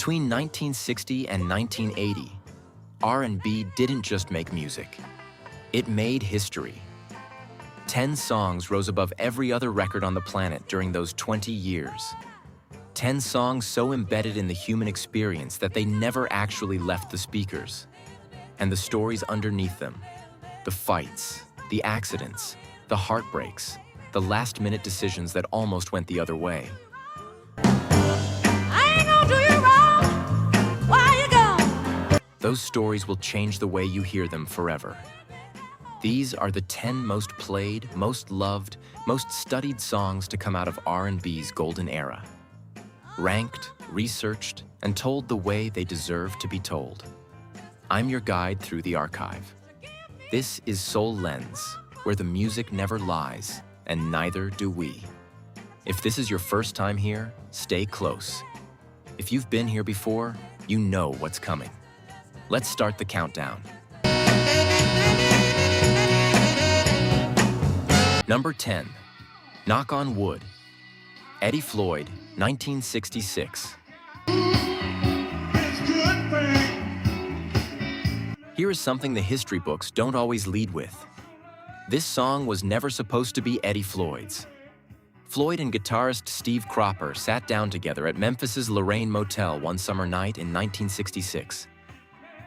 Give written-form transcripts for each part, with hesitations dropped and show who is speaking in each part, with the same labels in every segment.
Speaker 1: Between 1960 and 1980, R&B didn't just make music. It made history. 10 songs rose above every other record on the planet during those 20 years. 10 songs so embedded in the human experience that they never actually left the speakers. And the stories underneath them, the fights, the accidents, the heartbreaks, the last-minute decisions that almost went the other way.
Speaker 2: I ain't gonna do you wrong. Why you gone?
Speaker 1: Those stories will change the way you hear them forever. These are the 10 most played, most loved, most studied songs to come out of R&B's golden era. Ranked, researched, and told the way they deserve to be told. I'm your guide through the archive. This is Soul Lens, where the music never lies, and neither do we. If this is your first time here, stay close. If you've been here before, you know what's coming. Let's start the countdown. Number 10, Knock on Wood. Eddie Floyd, 1966. Here is something the history books don't always lead with. This song was never supposed to be Eddie Floyd's. Floyd and guitarist Steve Cropper sat down together at Memphis's Lorraine Motel one summer night in 1966.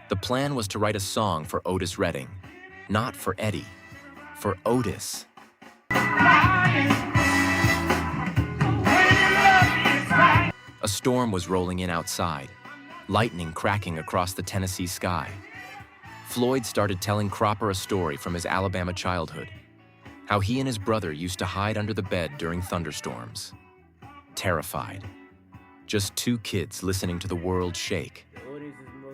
Speaker 1: The plan was to write a song for Otis Redding, not for Eddie, for Otis. A storm was rolling in outside, lightning cracking across the Tennessee sky. Floyd started telling Cropper a story from his Alabama childhood, how he and his brother used to hide under the bed during thunderstorms. Terrified. Just two kids listening to the world shake.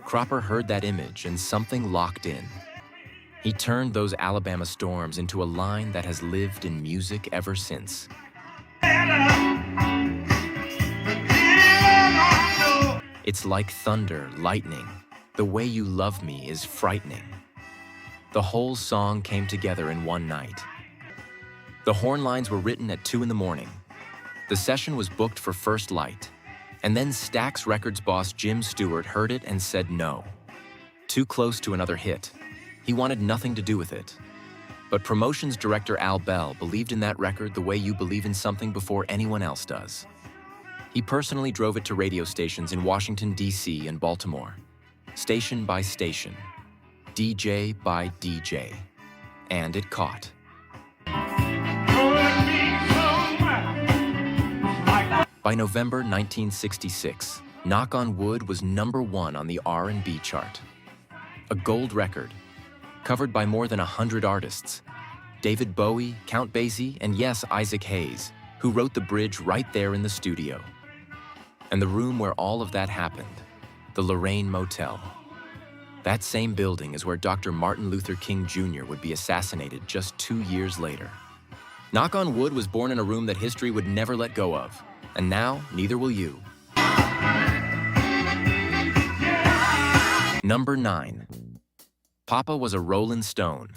Speaker 1: Cropper heard that image and something locked in. He turned those Alabama storms into a line that has lived in music ever since. It's like thunder, lightning. The way you love me is frightening. The whole song came together in one night. The horn lines were written at 2 a.m. The session was booked for first light, and then Stax Records boss Jim Stewart heard it and said no. Too close to another hit. He wanted nothing to do with it. But promotions director Al Bell believed in that record the way you believe in something before anyone else does. He personally drove it to radio stations in Washington, D.C. and Baltimore, station by station, DJ by DJ, and it caught. By November 1966, Knock on Wood was #1 on the R&B chart. A gold record, covered by more than 100 artists. David Bowie, Count Basie, and yes, Isaac Hayes, who wrote the bridge right there in the studio. And the room where all of that happened, the Lorraine Motel. That same building is where Dr. Martin Luther King Jr. would be assassinated just 2 years later. Knock on Wood was born in a room that history would never let go of, and now neither will you. Number 9. Papa Was a Rollin' Stone.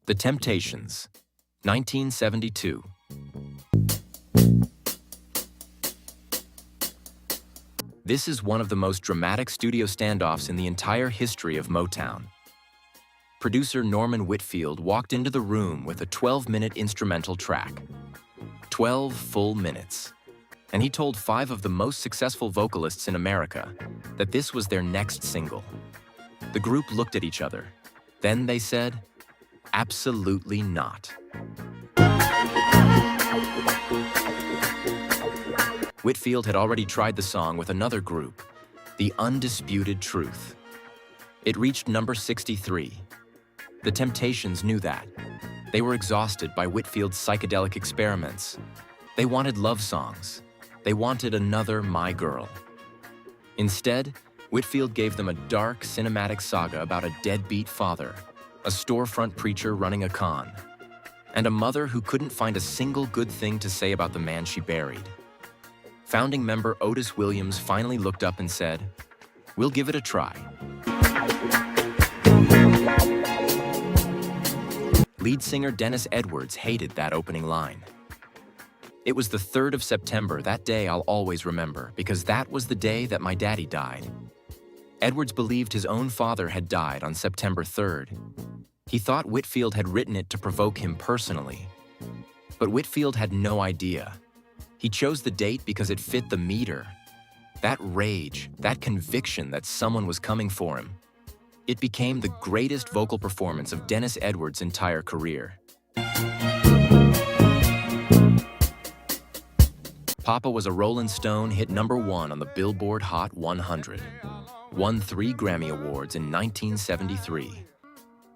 Speaker 1: The Temptations, 1972. This is one of the most dramatic studio standoffs in the entire history of Motown. Producer Norman Whitfield walked into the room with a 12-minute instrumental track. 12 full minutes. And he told 5 of the most successful vocalists in America that this was their next single. The group looked at each other. Then they said, absolutely not. Whitfield had already tried the song with another group, The Undisputed Truth. It reached number 63. The Temptations knew that. They were exhausted by Whitfield's psychedelic experiments. They wanted love songs. They wanted another My Girl. Instead, Whitfield gave them a dark, cinematic saga about a deadbeat father, a storefront preacher running a con, and a mother who couldn't find a single good thing to say about the man she buried. Founding member Otis Williams finally looked up and said, "We'll give it a try." Lead singer Dennis Edwards hated that opening line. It was the 3rd of September. That day I'll always remember, because that was the day that my daddy died. Edwards believed his own father had died on September 3rd. He thought Whitfield had written it to provoke him personally. But Whitfield had no idea. He chose the date because it fit the meter. That rage, that conviction that someone was coming for him. It became the greatest vocal performance of Dennis Edwards' entire career. Papa was a Rolling Stone, hit #1 on the Billboard Hot 100. Won 3 Grammy Awards in 1973.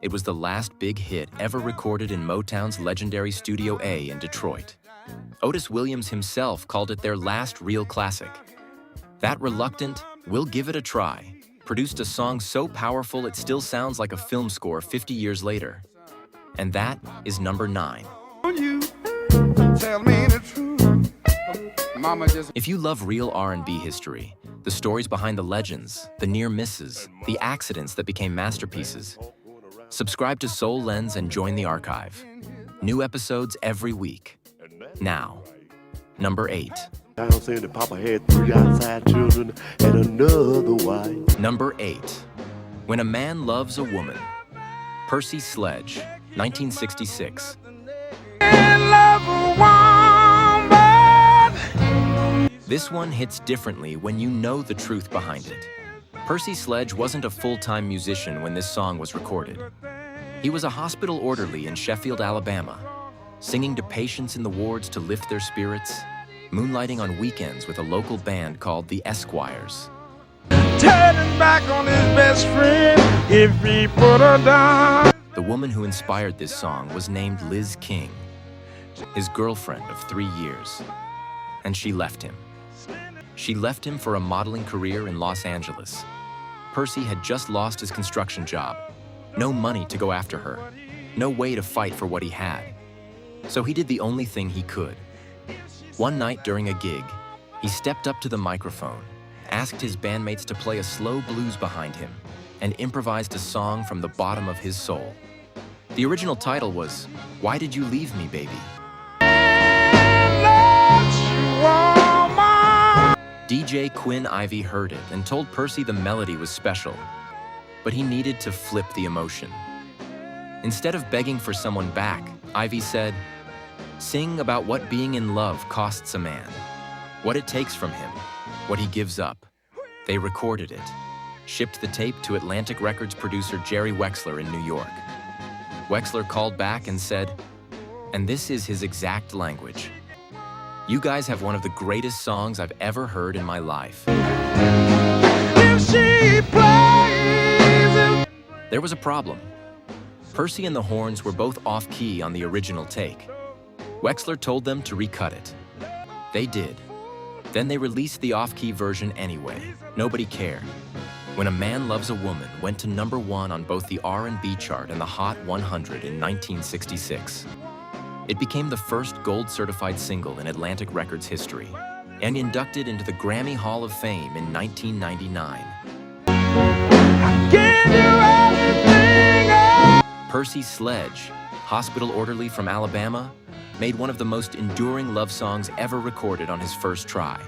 Speaker 1: It was the last big hit ever recorded in Motown's legendary Studio A in Detroit. Otis Williams himself called it their last real classic. That reluctant, "We'll give it a try," produced a song so powerful it still sounds like a film score 50 years later. And that is number 9.
Speaker 3: You tell me the truth. Mama just...
Speaker 1: If you love real R&B history, the stories behind the legends, the near misses, the accidents that became masterpieces, subscribe to Soul Lens and join the archive. New episodes every week. Now, number 8.
Speaker 4: I'm saying that Papa had 3 outside children and another wife.
Speaker 1: Number 8. When a Man Loves a Woman. Percy Sledge, 1966. This one hits differently when you know the truth behind it. Percy Sledge wasn't a full-time musician when this song was recorded. He was a hospital orderly in Sheffield, Alabama, singing to patients in the wards to lift their spirits, moonlighting on weekends with a local band called the Esquires.
Speaker 3: Turning back on his best friend if he put her down.
Speaker 1: The woman who inspired this song was named Liz King, his girlfriend of 3 years, and she left him. She left him for a modeling career in Los Angeles. Percy had just lost his construction job. No money to go after her. No way to fight for what he had. So he did the only thing he could. One night during a gig, he stepped up to the microphone, asked his bandmates to play a slow blues behind him, and improvised a song from the bottom of his soul. The original title was, "Why Did You Leave Me, Baby?" DJ Quinn Ivy heard it and told Percy the melody was special, but he needed to flip the emotion. Instead of begging for someone back, Ivy said, "Sing about what being in love costs a man, what it takes from him, what he gives up." They recorded it, shipped the tape to Atlantic Records producer Jerry Wexler in New York. Wexler called back and said, and this is his exact language, "You guys have one of the greatest songs I've ever heard in my life." There was a problem. Percy and the horns were both off-key on the original take. Wexler told them to recut it. They did. Then they released the off-key version anyway. Nobody cared. When a Man Loves a Woman went to #1 on both the R&B chart and the Hot 100 in 1966. It became the first gold-certified single in Atlantic Records history and inducted into the Grammy Hall of Fame in 1999. Percy Sledge, hospital orderly from Alabama, made one of the most enduring love songs ever recorded on his first try.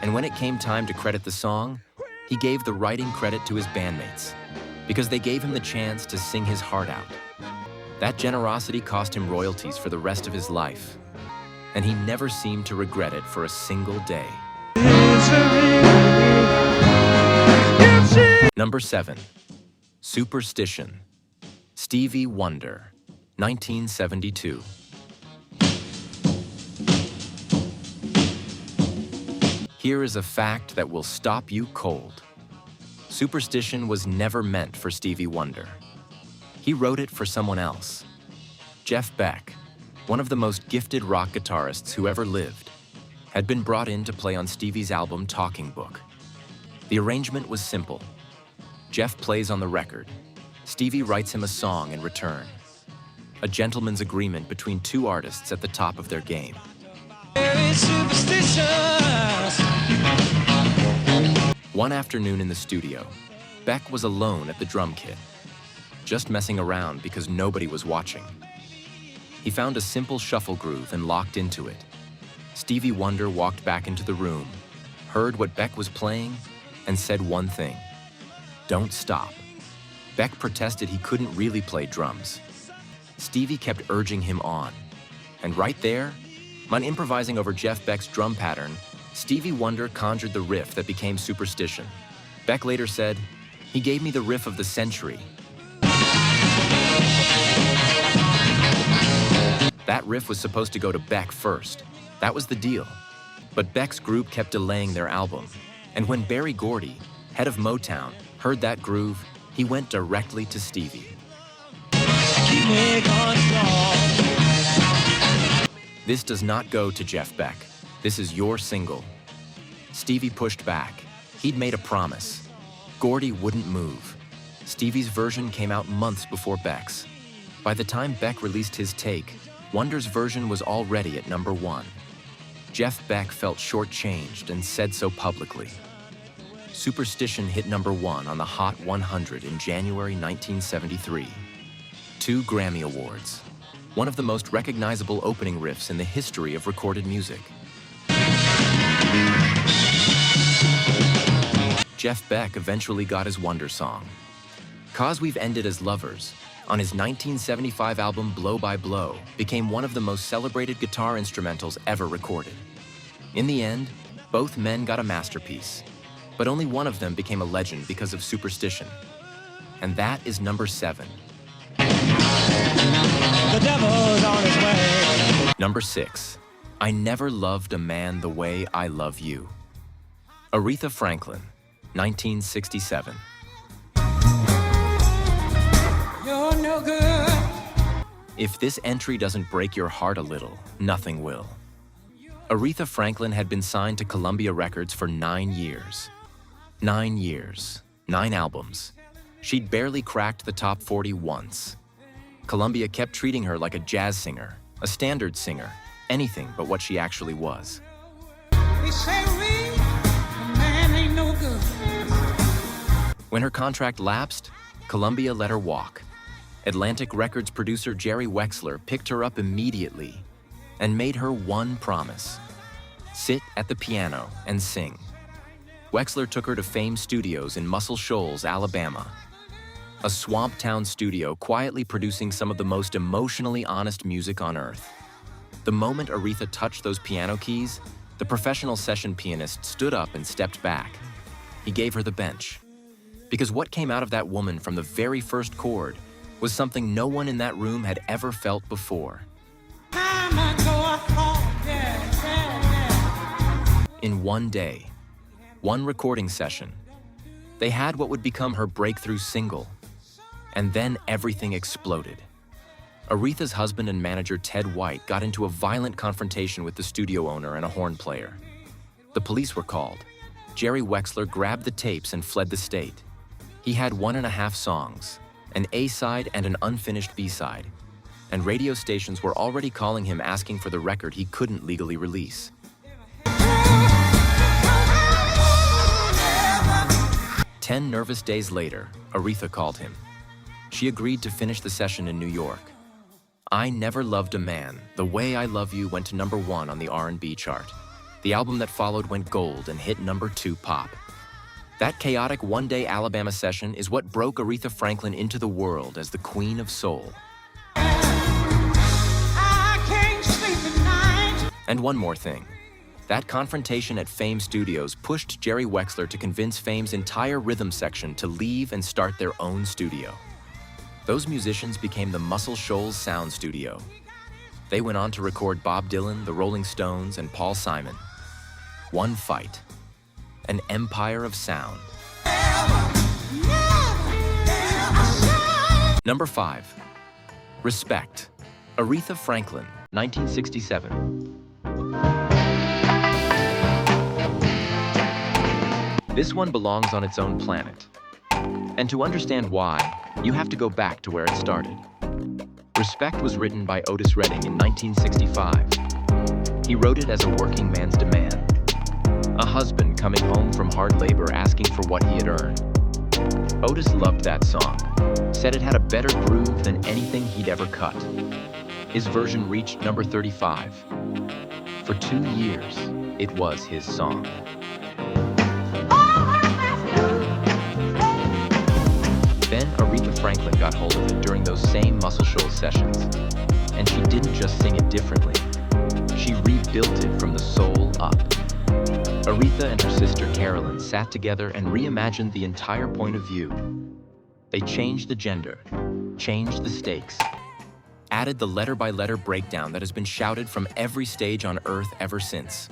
Speaker 1: And when it came time to credit the song, he gave the writing credit to his bandmates because they gave him the chance to sing his heart out. That generosity cost him royalties for the rest of his life, and he never seemed to regret it for a single day. Number 7. Superstition. Stevie Wonder, 1972. Here is a fact that will stop you cold. Superstition was never meant for Stevie Wonder. He wrote it for someone else. Jeff Beck, one of the most gifted rock guitarists who ever lived, had been brought in to play on Stevie's album Talking Book. The arrangement was simple. Jeff plays on the record. Stevie writes him a song in return. A gentleman's agreement between 2 artists at the top of their game. One afternoon in the studio, Beck was alone at the drum kit, just messing around because nobody was watching. He found a simple shuffle groove and locked into it. Stevie Wonder walked back into the room, heard what Beck was playing, and said one thing: "Don't stop." Beck protested he couldn't really play drums. Stevie kept urging him on. And right there, on improvising over Jeff Beck's drum pattern, Stevie Wonder conjured the riff that became Superstition. Beck later said, "He gave me the riff of the century." That riff was supposed to go to Beck first. That was the deal. But Beck's group kept delaying their album. And when Berry Gordy, head of Motown, heard that groove, he went directly to Stevie. This does not go to Jeff Beck. This is your single. Stevie pushed back. He'd made a promise. Gordy wouldn't move. Stevie's version came out months before Beck's. By the time Beck released his take, Wonder's version was already at #1. Jeff Beck felt shortchanged and said so publicly. Superstition hit #1 on the Hot 100 in January 1973. 2 Grammy Awards. One of the most recognizable opening riffs in the history of recorded music. Jeff Beck eventually got his Wonder song. "'Cause We've Ended as Lovers", on his 1975 album Blow by Blow, became one of the most celebrated guitar instrumentals ever recorded. In the end, both men got a masterpiece, but only one of them became a legend because of Superstition. And that is #7.
Speaker 2: The devil's on his way.
Speaker 1: #6. I Never Loved a Man the Way I Love You. Aretha Franklin, 1967.
Speaker 2: You're no good.
Speaker 1: If this entry doesn't break your heart a little, nothing will. Aretha Franklin had been signed to Columbia Records for 9 years. 9 years, 9 albums. She'd barely cracked the top 40 once. Columbia kept treating her like a jazz singer, a standard singer, anything but what she actually was.
Speaker 2: They say we, a man ain't no good.
Speaker 1: When her contract lapsed, Columbia let her walk. Atlantic Records producer Jerry Wexler picked her up immediately and made her one promise: sit at the piano and sing. Wexler took her to Fame Studios in Muscle Shoals, Alabama, a swamp town studio quietly producing some of the most emotionally honest music on earth. The moment Aretha touched those piano keys, the professional session pianist stood up and stepped back. He gave her the bench. Because what came out of that woman from the very first chord was something no one in that room had ever felt before. In one day, one recording session, they had what would become her breakthrough single. And then everything exploded. Aretha's husband and manager Ted White got into a violent confrontation with the studio owner and a horn player. The police were called. Jerry Wexler grabbed the tapes and fled the state. He had 1.5 songs, an A-side and an unfinished B-side, and radio stations were already calling him asking for the record he couldn't legally release. 10 nervous days later, Aretha called him. She agreed to finish the session in New York. I Never Loved a Man, The Way I Love You went to #1 on the R&B chart. The album that followed went gold and hit #2 pop. That chaotic one-day Alabama session is what broke Aretha Franklin into the world as the Queen of Soul.
Speaker 2: I can't sleep at night.
Speaker 1: And one more thing. That confrontation at Fame Studios pushed Jerry Wexler to convince Fame's entire rhythm section to leave and start their own studio. Those musicians became the Muscle Shoals Sound Studio. They went on to record Bob Dylan, the Rolling Stones, and Paul Simon. One fight. An empire of sound. #5. Respect. Aretha Franklin, 1967. This one belongs on its own planet. And to understand why, you have to go back to where it started. Respect was written by Otis Redding in 1965. He wrote it as a working man's demand. A husband coming home from hard labor asking for what he had earned. Otis loved that song, said it had a better groove than anything he'd ever cut. His version reached #35. For 2 years, it was his song. Then Aretha Franklin got hold of it during those same Muscle Shoals sessions. And she didn't just sing it differently. She rebuilt it from the soul up. Aretha and her sister Carolyn sat together and reimagined the entire point of view. They changed the gender, changed the stakes, added the letter-by-letter breakdown that has been shouted from every stage on Earth ever since.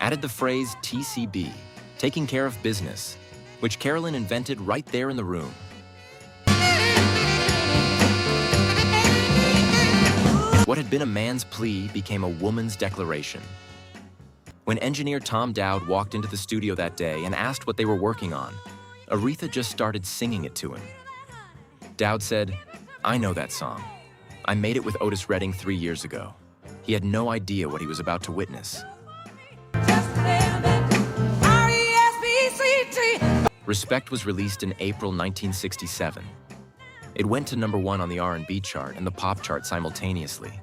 Speaker 1: Added the phrase TCB, taking care of business, which Carolyn invented right there in the room. What had been a man's plea became a woman's declaration. When engineer Tom Dowd walked into the studio that day and asked what they were working on, Aretha just started singing it to him. Dowd said, "I know that song. I made it with Otis Redding 3 years ago." He had no idea what he was about to witness. Respect was released in April 1967. It went to #1 on the R&B chart and the pop chart simultaneously.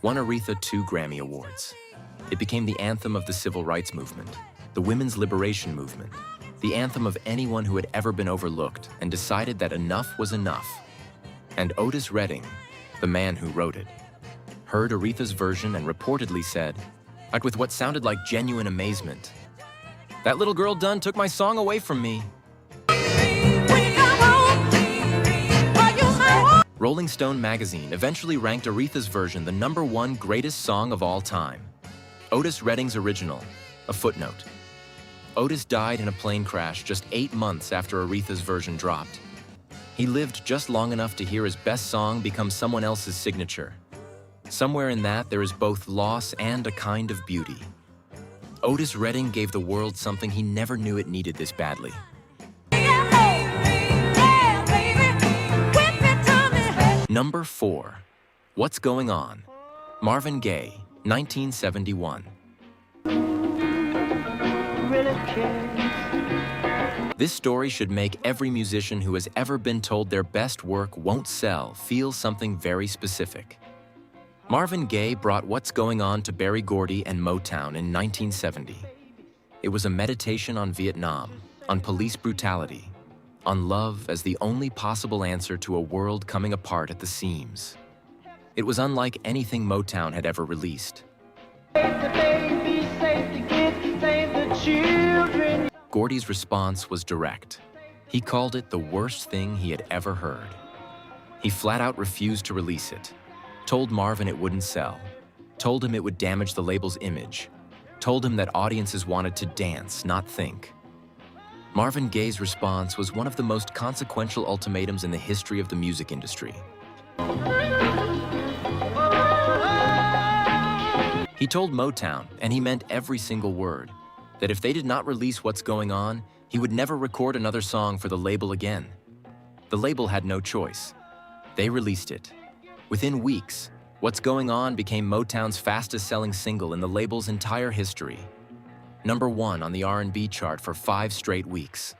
Speaker 1: Won Aretha 2 Grammy Awards. It became the anthem of the civil rights movement, the women's liberation movement, the anthem of anyone who had ever been overlooked and decided that enough was enough. And Otis Redding, the man who wrote it, heard Aretha's version and reportedly said, with what sounded like genuine amazement, "That little girl done took my song away from me." Rolling Stone magazine eventually ranked Aretha's version the #1 greatest song of all time. Otis Redding's original, a footnote. Otis died in a plane crash just 8 months after Aretha's version dropped. He lived just long enough to hear his best song become someone else's signature. Somewhere in that, there is both loss and a kind of beauty. Otis Redding gave the world something he never knew it needed this badly. Number 4. What's Going On? Marvin Gaye, 1971. This story should make every musician who has ever been told their best work won't sell feel something very specific. Marvin Gaye brought What's Going On to Berry Gordy and Motown in 1970. It was a meditation on Vietnam, on police brutality, on love as the only possible answer to a world coming apart at the seams. It was unlike anything Motown had ever released. Gordy's response was direct. He called it the worst thing he had ever heard. He flat out refused to release it, told Marvin it wouldn't sell, told him it would damage the label's image, told him that audiences wanted to dance, not think. Marvin Gaye's response was one of the most consequential ultimatums in the history of the music industry. He told Motown, and he meant every single word, that if they did not release What's Going On, he would never record another song for the label again. The label had no choice. They released it. Within weeks, What's Going On became Motown's fastest-selling single in the label's entire history. #1 on the R&B chart for 5 straight weeks.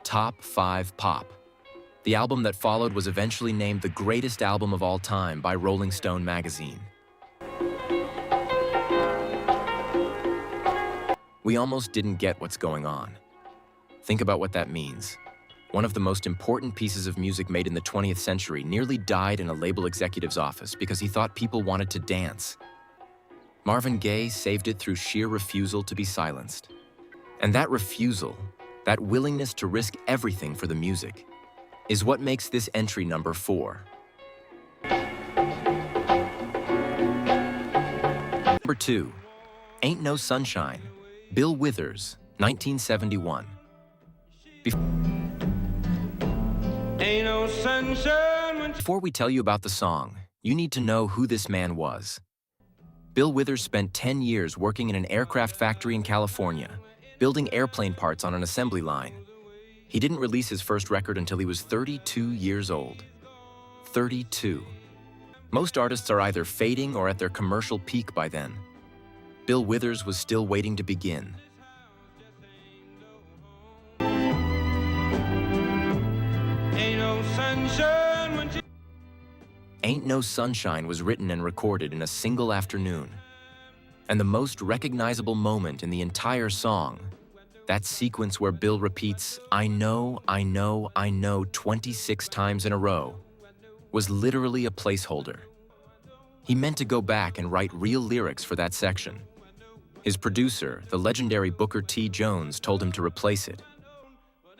Speaker 1: Top 5 pop. The album that followed was eventually named the greatest album of all time by Rolling Stone magazine. We almost didn't get What's Going On. Think about what that means. One of the most important pieces of music made in the 20th century nearly died in a label executive's office because he thought people wanted to dance. Marvin Gaye saved it through sheer refusal to be silenced. And that refusal, that willingness to risk everything for the music, is what makes this entry #4. Number 2, Ain't No Sunshine, Bill Withers, 1971.
Speaker 3: Ain't no sunshine.
Speaker 1: Before we tell you about the song, you need to know who this man was. Bill Withers spent 10 years working in an aircraft factory in California, building airplane parts on an assembly line. He didn't release his first record until he was 32 years old. 32. Most artists are either fading or at their commercial peak by then. Bill Withers was still waiting to begin.
Speaker 3: Ain't no sunshine when
Speaker 1: Ain't No Sunshine was written and recorded in a single afternoon. And the most recognizable moment in the entire song, that sequence where Bill repeats, "I know, I know, I know" 26 times in a row, was literally a placeholder. He meant to go back and write real lyrics for that section. His producer, the legendary Booker T. Jones, told him to replace it.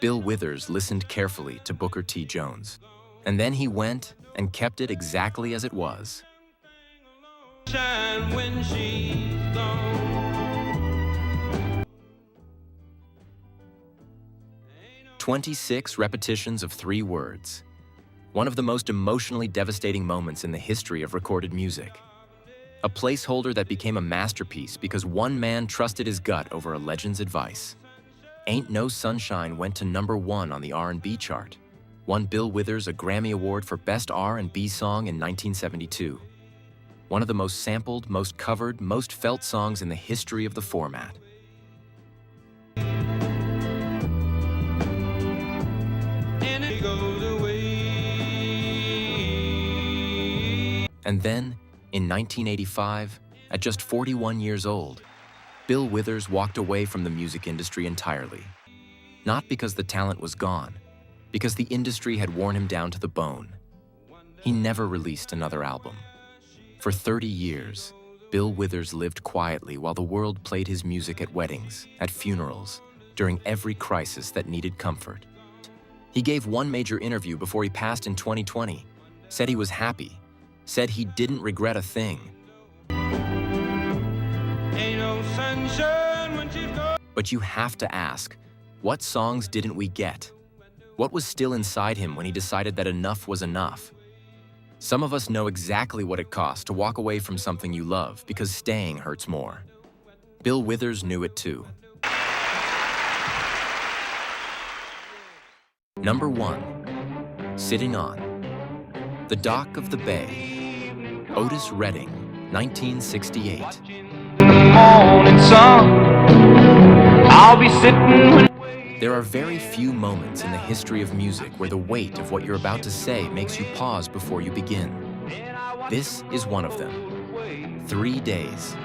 Speaker 1: Bill Withers listened carefully to Booker T. Jones, and then he went and kept it exactly as it was.
Speaker 3: Shine when she's gone.
Speaker 1: 26 repetitions of 3 words. One of the most emotionally devastating moments in the history of recorded music. A placeholder that became a masterpiece because one man trusted his gut over a legend's advice. Ain't No Sunshine went to #1 on the R&B chart. Won Bill Withers a Grammy Award for Best R&B Song in 1972. One of the most sampled, most covered, most felt songs in the history of the format. And then, in 1985, at just 41 years old, Bill Withers walked away from the music industry entirely. Not because the talent was gone, because the industry had worn him down to the bone. He never released another album. For 30 years, Bill Withers lived quietly while the world played his music at weddings, at funerals, during every crisis that needed comfort. He gave one major interview before he passed in 2020, said he was happy, said he didn't regret a thing.
Speaker 3: Ain't no sunshine when she's gone.
Speaker 1: But you have to ask, what songs didn't we get? What was still inside him when he decided that enough was enough? Some of us know exactly what it costs to walk away from something you love because staying hurts more. Bill Withers knew it too. #1, Sitting On. The Dock of the Bay. Otis Redding, 1968.
Speaker 5: Morning sun, I'll be sitting when...
Speaker 1: There are very few moments in the history of music where the weight of what you're about to say makes you pause before you begin. This is one of them. 3 days.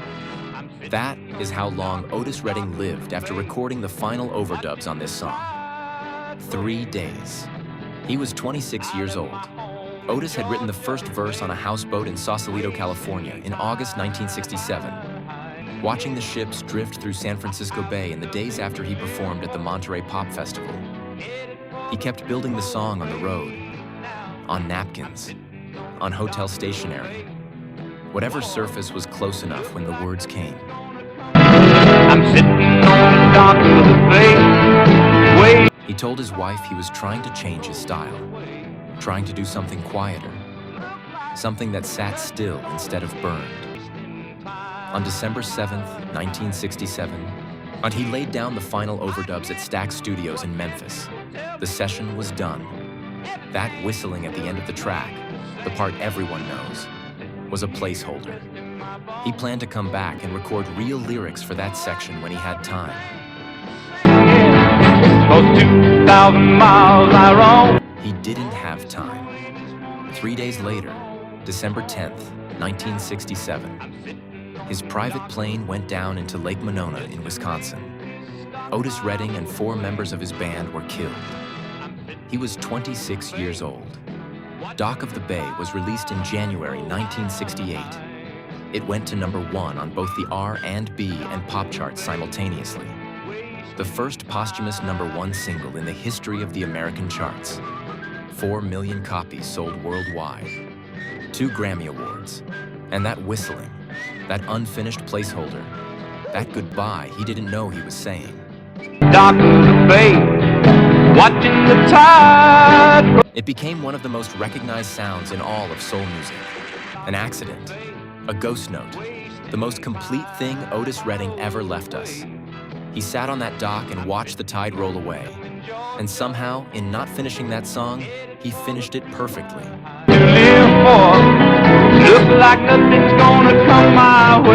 Speaker 1: That is how long Otis Redding lived after recording the final overdubs on this song. 3 days. He was 26 years old. Otis had written the first verse on a houseboat in Sausalito, California in August 1967. Watching the ships drift through San Francisco Bay in the days after he performed at the Monterey Pop Festival. He kept building the song on the road, on napkins, on hotel stationery. Whatever surface was close enough when the words came.
Speaker 5: I'm sitting on the dock of the bay, waiting.
Speaker 1: He told his wife he was trying to change his style, trying to do something quieter, something that sat still instead of burned. On December 7th, 1967, and he laid down the final overdubs at Stax Studios in Memphis. The session was done. That whistling at the end of the track, the part everyone knows, was a placeholder. He planned to come back and record real lyrics for that section when he had time.
Speaker 5: Those 2,000 miles I roam.
Speaker 1: He didn't have time. 3 days later, December 10th, 1967, his private plane went down into Lake Monona in Wisconsin. Otis Redding and 4 members of his band were killed. He was 26 years old. Dock of the Bay was released in January 1968. It went to #1 on both the R&B and pop charts simultaneously. The first posthumous #1 single in the history of the American charts. 4 million copies sold worldwide. 2 Grammy Awards. And that whistling, that unfinished placeholder, that goodbye he didn't know he was saying.
Speaker 5: Dock of the bay, watching the tide.
Speaker 1: It became one of the most recognized sounds in all of soul music. An accident, a ghost note, the most complete thing Otis Redding ever left us. He sat on that dock and watched the tide roll away. And somehow, in not finishing that song, he finished it perfectly.
Speaker 5: To live for, looks like nothing's gonna come my way.